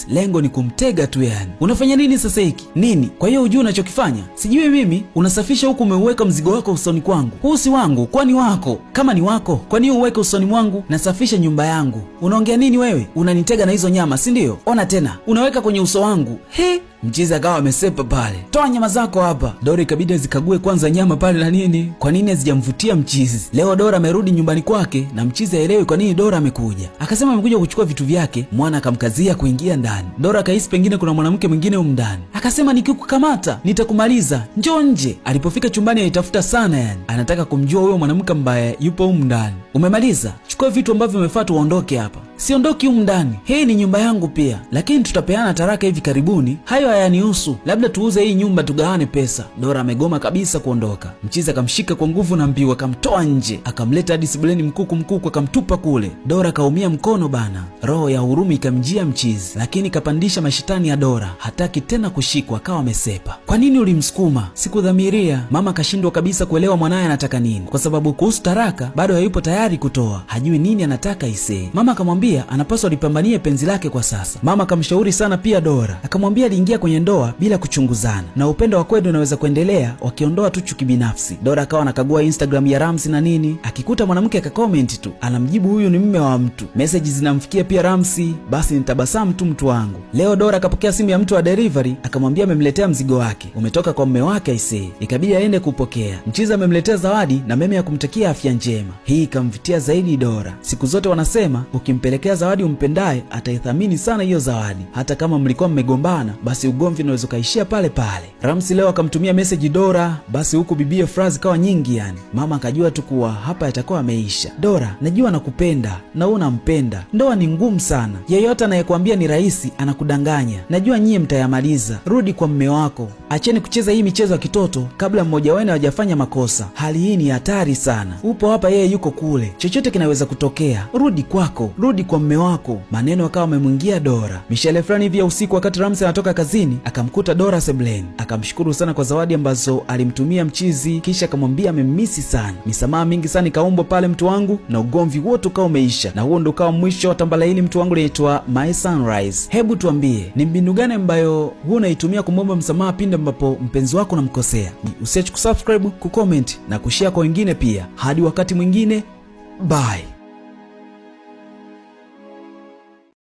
mchizi, lengo ni kumtega tu yani. Unafanya nini sasa hiki? Nini? Kwa hiyo hujui unachokifanya? Sijui mimi. Unasafisha huku umeuweka mzigo wako usoni kwangu. Huu si wangu, kwani wako? Kama ni wako, kwa nini uweke usoni mwangu? Nasafisha nyumba yangu. Unaongea nini wewe? Unanitega na hizo nyama, si ndio? Ona tena, unaweka kwenye uso wangu. He? Mchizi akawa amesepa pale. Toa nyama zako hapa. Dora ikabidi azikague kwanza nyama pale na nini. Kwa nini hazijamvutia mchizi? Leo Dora amerudi nyumbani kwake na mchizi haelewi kwa nini Dora amekuja. Akasema amekuja kuchukua vitu vyake, mwana akamkazia kuingia ndani. Dora akahisi pengine kuna mwanamke mwingine huko ndani. Akasema nikikukamata nitakumaliza. Njoo nje. Alipofika chumbani alitafuta sana yani. Anataka kumjua huyo mwanamke ambaye yupo huko ndani. Umemaliza? Chukua vitu ambavyo umefaa tuondoke hapa. Siondoki huko ndani. Hii ni nyumba yangu pia. Lakini tutapeana taraka hivi karibuni. Hayo hayanihusu. Labda tuuze hii nyumba tugawane pesa. Dora amegoma kabisa kuondoka. Mchizi akamshika kwa nguvu na mbiu akamtoa nje. Akamleta hadi sebuleni mkuku akamtupa kule. Dora kaumia mkono bana. Roho ya huruma ikamjia mchizi. Lakini kapandisha mashetani ya Dora. Hataki tena kushikwa, akawa amesepa. Kwa nini ulimsukuma? Sikudhamiria. Mama kashindwa kabisa kuelewa mwanae anataka nini. Kwa sababu kuhusu taraka bado hayupo tayari kutoa. Hajui nini anataka isee. Mama akamwambia anapaswa lipambanie penzi lake kwa sasa. Mama akamshauri sana pia Dora. Akamwambia aliingia kwenye ndoa bila kuchunguzana. Na upendo wa kweli unaweza kuendelea wakiondoa tu chuki binafsi. Dora akawa anakagua Instagram ya Ramsi na nini. Akikuta mwanamke akakomenti tu. Anamjibu huyu ni mume wa mtu. Message zinamfikia pia Ramsi. Basi nitabasamu tu mtu wangu. Leo Dora akapokea simu ya mtu wa delivery. Akamwambia amemletea mzigo wake. Umetoka kwa mume wake aisee. Ikabidi aende kupokea. Mchizi amemletea zawadi na meme ya kumtakia afya njema. Hii ikamvutia zaidi Dora. Siku zote wanasema ukimpelekea zawadi umpendaye ataithamini sana hiyo zawadi. Hata kama mlikuwa mmegombana, basi ugomvi unaweza kaishia pale pale. Ramsi leo akamtumia message Dora, basi huku bibie phrase kawa nyingi yani. Mama akajua tu kuwa hapa yatakuwa ameisha. Dora, najua nakupenda na wewe unampenda. Ndoa ni ngumu sana. Yeyote anayekwambia ni rahisi anakudanganya. Najua nyie mtayamaliza. Rudi kwa mume wako. Acheni kucheza hii michezo ya kitoto kabla mmoja wenu hajafanya makosa. Hali hii ni hatari sana. Upo hapa, yeye yuko kule. Chochote kinaweza kutokea. Rudi kwako. Rudi kwa mume wako. Maneno akawa amemwingia Dora. Mishale fulani hivi ya usiku wakati Ramsi anatoka kazini, akamkuta Dora sebuleni. Akamshukuru sana kwa zawadi ambazo alimtumia mchizi, kisha akamwambia amemmisi sana. Misamaha mingi sana ikaombwa pale mtu wangu na ugomvi wote ukawa umeisha. Na huo ndo ukawa mwisho wa tambala hili mtu wangu linaitwa My Sunrise. Hebu tuambie, ni mbinu gani ambayo huu unaitumia kumwomba msamaha pindi ambapo mpenzi wako unamkosea? Usiache kusubscribe, kucomment na kushare kwa wengine pia. Hadi wakati mwingine, bye.